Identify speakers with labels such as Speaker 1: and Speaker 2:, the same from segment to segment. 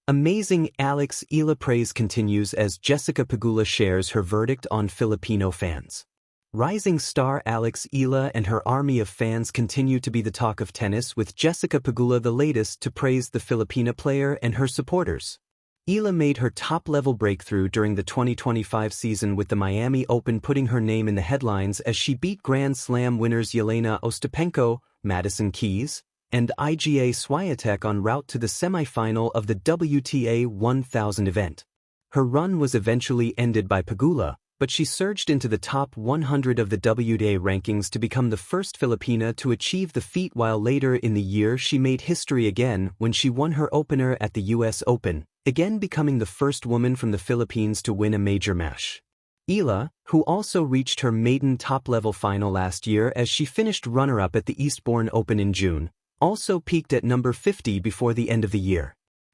Speaker 1: Amazing Alex Eala praise continues as Jessica Pegula shares her verdict on Filipino fans. Rising star Alex Eala and her army of fans continue to be the talk of tennis, with Jessica Pegula the latest to praise the Filipina player and her supporters. Eala made her top-level breakthrough during the 2025 season with the Miami Open, putting her name in the headlines as she beat Grand Slam winners Yelena Ostapenko, Madison Keys, and Iga Swiatek en route to the semifinal of the WTA 1000 event. Her run was eventually ended by Pegula, but she surged into the top 100 of the WTA rankings to become the first Filipina to achieve the feat, while later in the year she made history again when she won her opener at the US Open, again becoming the first woman from the Philippines to win a major match. Eala, who also reached her maiden top-level final last year as she finished runner-up at the Eastbourne Open in June, also peaked at number 50 before the end of the year.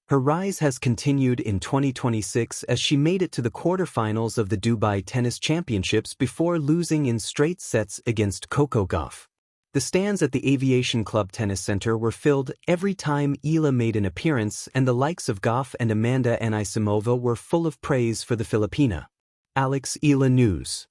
Speaker 1: Her rise has continued in 2026 as she made it to the quarterfinals of the Dubai Tennis Championships before losing in straight sets against Coco Gauff. The stands at the Aviation Club Tennis Center were filled every time Eala made an appearance, and the likes of Gauff and Amanda Anisimova were full of praise for the Filipina. Alex Eala News.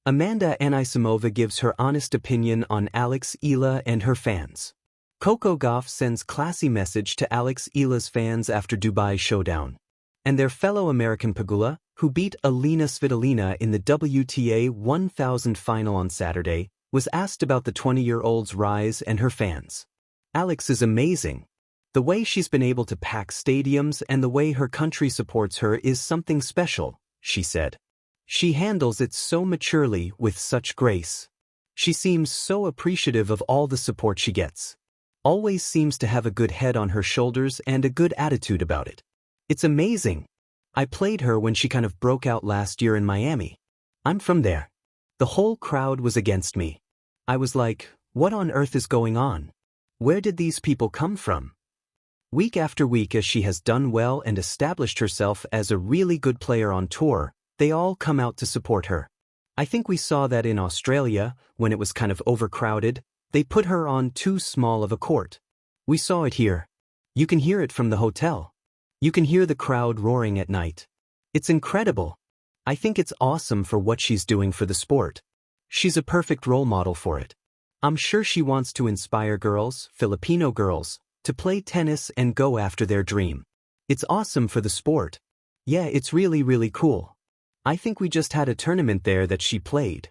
Speaker 1: Amanda Anisimova gives her honest opinion on Alex Eala and her fans. Coco Gauff sends classy message to Alex Eala's fans after Dubai showdown. And their fellow American Pegula, who beat Alina Svitolina in the WTA 1000 final on Saturday, was asked about the 20-year-old's rise and her fans. Alex is amazing. The way she's been able to pack stadiums and the way her country supports her is something special, she said. She handles it so maturely, with such grace. She seems so appreciative of all the support she gets. Always seems to have a good head on her shoulders and a good attitude about it. It's amazing. I played her when she kind of broke out last year in Miami. I'm from there. The whole crowd was against me. I was like, what on earth is going on? Where did these people come from? Week after week, as she has done well and established herself as a really good player on tour, they all come out to support her. I think we saw that in Australia, when it was kind of overcrowded. They put her on too small of a court. We saw it here. You can hear it from the hotel. You can hear the crowd roaring at night. It's incredible. I think it's awesome for what she's doing for the sport. She's a perfect role model for it. I'm sure she wants to inspire girls, Filipino girls, to play tennis and go after their dream. It's awesome for the sport. Yeah, it's really, really cool. I think we just had a tournament there that she played.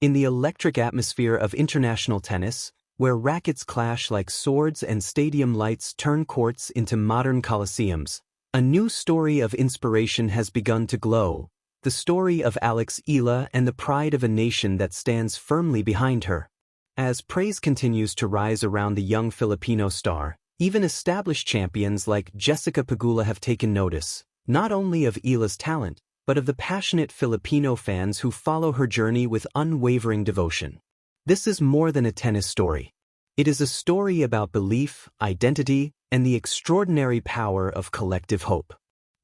Speaker 1: In the electric atmosphere of international tennis, where rackets clash like swords and stadium lights turn courts into modern coliseums, a new story of inspiration has begun to glow, the story of Alex Eala and the pride of a nation that stands firmly behind her. As praise continues to rise around the young Filipino star, even established champions like Jessica Pegula have taken notice, not only of Eala's talent, but of the passionate Filipino fans who follow her journey with unwavering devotion. This is more than a tennis story. It is a story about belief, identity, and the extraordinary power of collective hope.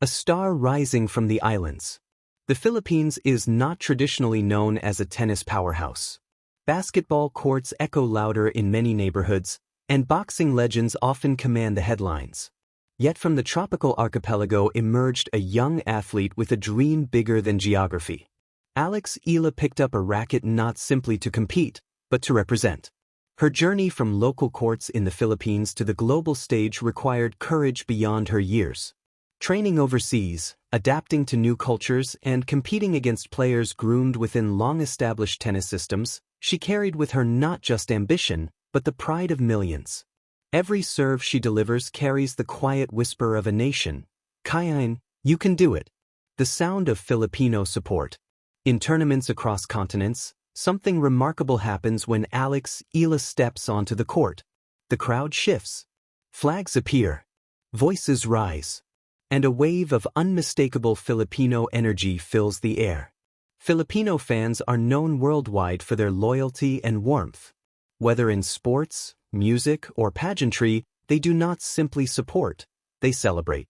Speaker 1: A star rising from the islands. The Philippines is not traditionally known as a tennis powerhouse. Basketball courts echo louder in many neighborhoods, and boxing legends often command the headlines. Yet from the tropical archipelago emerged a young athlete with a dream bigger than geography. Alex Eala picked up a racket not simply to compete, but to represent. Her journey from local courts in the Philippines to the global stage required courage beyond her years. Training overseas, adapting to new cultures, and competing against players groomed within long-established tennis systems, she carried with her not just ambition, but the pride of millions. Every serve she delivers carries the quiet whisper of a nation. Kayain, you can do it. The sound of Filipino support. In tournaments across continents, something remarkable happens when Alex Eala steps onto the court. The crowd shifts. Flags appear. Voices rise. And a wave of unmistakable Filipino energy fills the air. Filipino fans are known worldwide for their loyalty and warmth. Whether in sports, music, or pageantry, they do not simply support, they celebrate.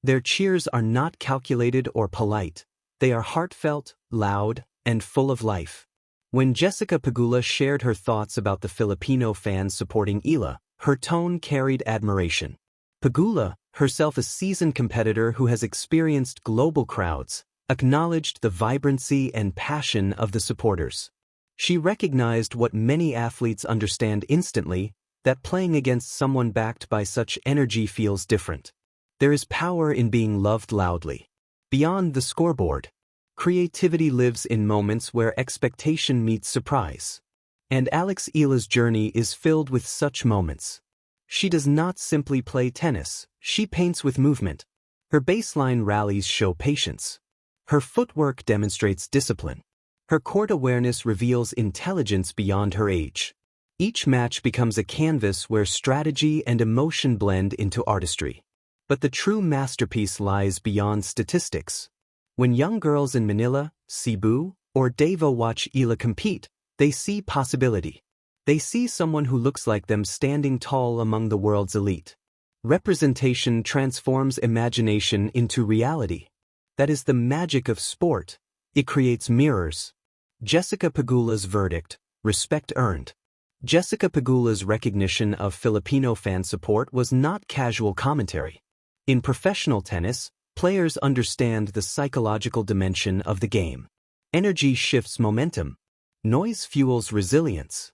Speaker 1: Their cheers are not calculated or polite. They are heartfelt, loud, and full of life. When Jessica Pegula shared her thoughts about the Filipino fans supporting Eala, her tone carried admiration. Pegula, herself a seasoned competitor who has experienced global crowds, acknowledged the vibrancy and passion of the supporters. She recognized what many athletes understand instantly, that playing against someone backed by such energy feels different. There is power in being loved loudly. Beyond the scoreboard, creativity lives in moments where expectation meets surprise. And Alex Eala's journey is filled with such moments. She does not simply play tennis, she paints with movement. Her baseline rallies show patience. Her footwork demonstrates discipline. Her court awareness reveals intelligence beyond her age. Each match becomes a canvas where strategy and emotion blend into artistry. But the true masterpiece lies beyond statistics. When young girls in Manila, Cebu, or Davao watch Eala compete, they see possibility. They see someone who looks like them standing tall among the world's elite. Representation transforms imagination into reality. That is the magic of sport. It creates mirrors. Jessica Pegula's verdict, respect earned. Jessica Pegula's recognition of Filipino fan support was not casual commentary. In professional tennis, players understand the psychological dimension of the game. Energy shifts momentum. Noise fuels resilience.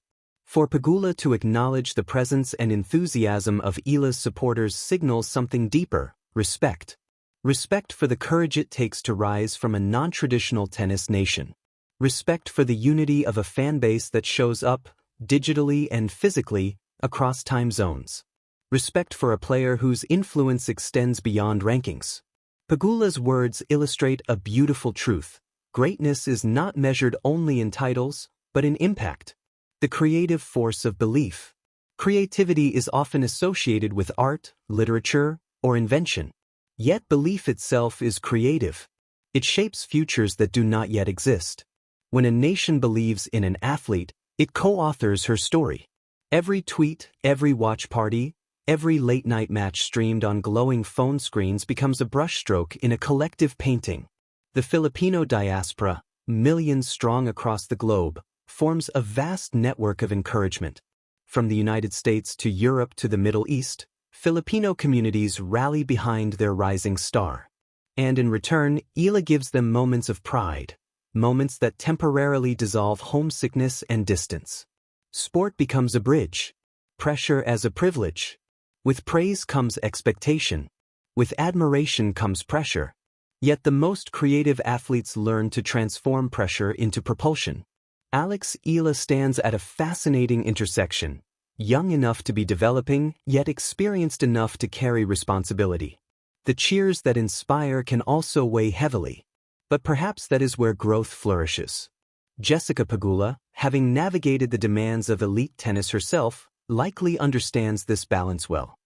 Speaker 1: For Pegula to acknowledge the presence and enthusiasm of Eala's supporters signals something deeper, respect. Respect for the courage it takes to rise from a non-traditional tennis nation. Respect for the unity of a fan base that shows up, digitally and physically, across time zones. Respect for a player whose influence extends beyond rankings. Pegula's words illustrate a beautiful truth. Greatness is not measured only in titles, but in impact. The creative force of belief. Creativity is often associated with art, literature, or invention. Yet belief itself is creative. It shapes futures that do not yet exist. When a nation believes in an athlete, it co-authors her story. Every tweet, every watch party, every late-night match streamed on glowing phone screens becomes a brushstroke in a collective painting. The Filipino diaspora, millions strong across the globe, forms a vast network of encouragement. From the United States to Europe to the Middle East, Filipino communities rally behind their rising star. And in return, Eala gives them moments of pride, moments that temporarily dissolve homesickness and distance. Sport becomes a bridge, pressure as a privilege. With praise comes expectation. With admiration comes pressure. Yet the most creative athletes learn to transform pressure into propulsion. Alex Eala stands at a fascinating intersection. Young enough to be developing, yet experienced enough to carry responsibility. The cheers that inspire can also weigh heavily. But perhaps that is where growth flourishes. Jessica Pegula, having navigated the demands of elite tennis herself, likely understands this balance well.